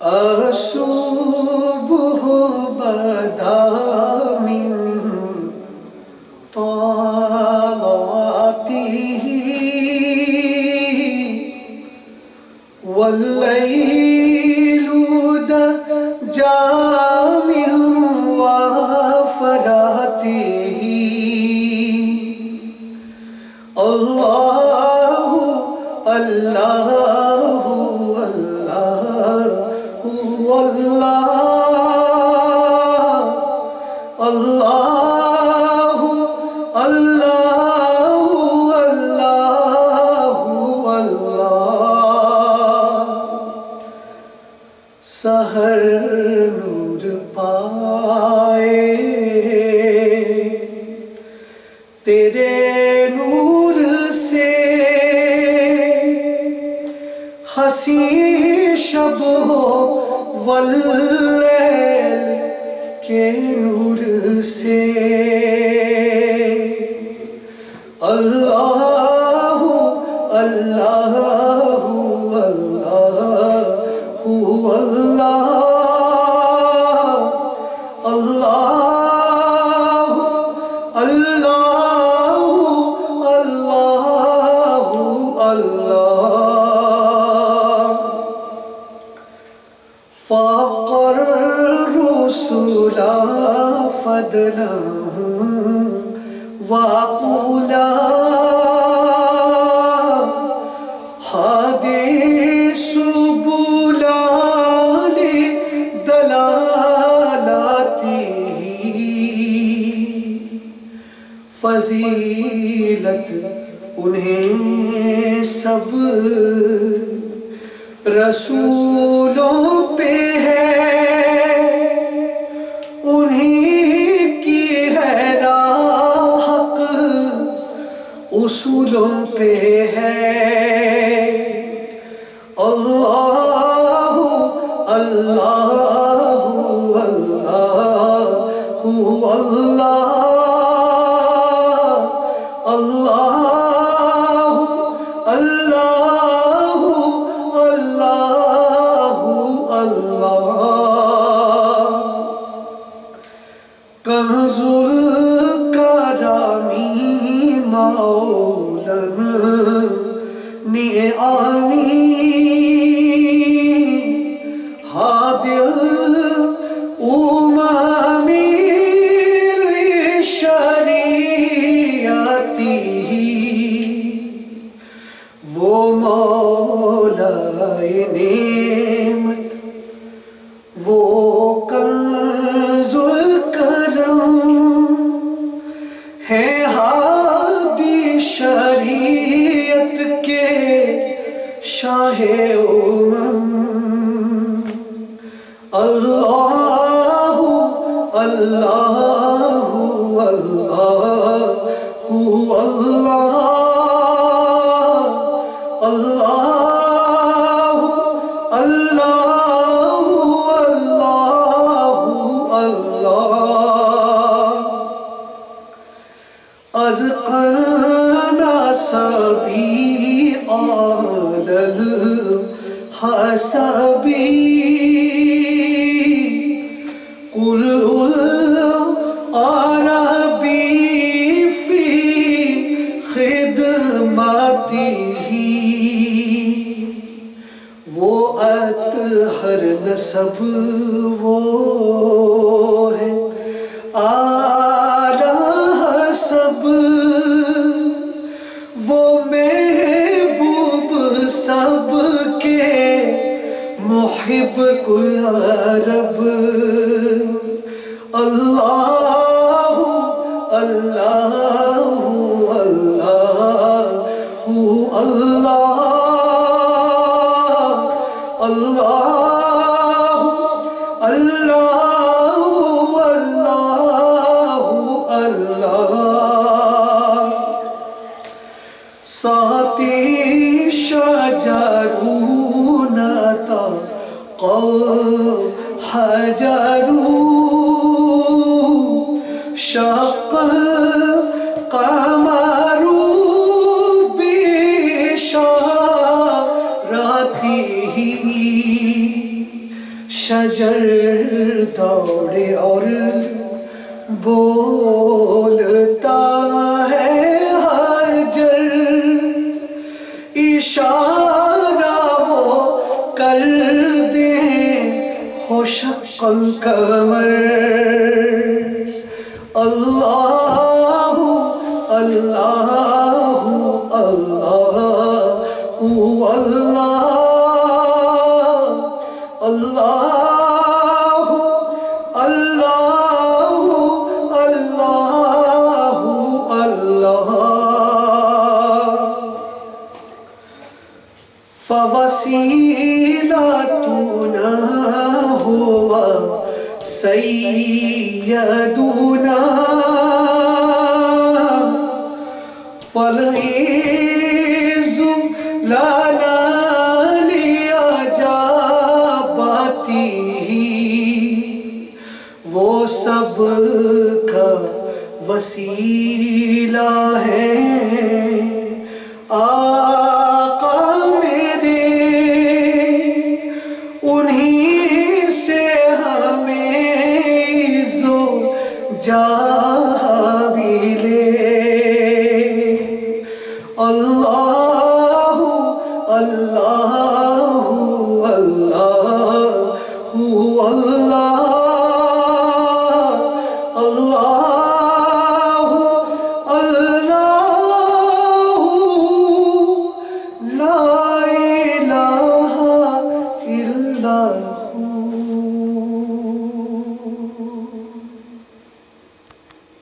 الصبح بدا من طلعته والليل دجى من وفراته اللہ اللہ اللہ اللہ اللہ اللہ سحر نور پائے تیرے نور سے حسین شب ہو واللیل کے نور سے اللہ اللہ اللہ اللہ اللہ اللہ اللہ فقر الرسل فضلا وأولى هادي سبل لدلالته فضیلت انہیں سب رسولوں پہ ہے انہیں کی ہے راہ حق اصولوں پہ ہے اللہ اللہ اللہ اللہ اللہ اللہ اللہ کنز الکرامی مولا نعمی ہادی الامم لشریعته وہ مولا نعمت وہ کنز الکرم ہے ہادی شریعت کے شاہ امم اللہ اللہ اللہ اللہ اللہ اللہ از قرنا سبی آل الحسبی قل العربی فی خدمته وہ اطہر نسب وہ ہے اعلیٰ حسب وہ محبوب سب کے محب کل عرب اللہ اللہ اللہ اللہ اللہ اللہ اللہ اللہ ساتی شجرون حجروا شق القمر بإشارته شجر دوڑے اور بولتا ہے حجر، اشارہ وہ کر دے ہو شق القمر، اللہ اللہ اللہ اللہ اللہ اللہ اللہ اللہ، فوسیلتنا هو سیدنا، فالعز لنا لإجابته، وہ سب کا وسیلہ ہے آقا میرے، انہی سے ہمیں عزو جاہ ملے، اللہ اللہ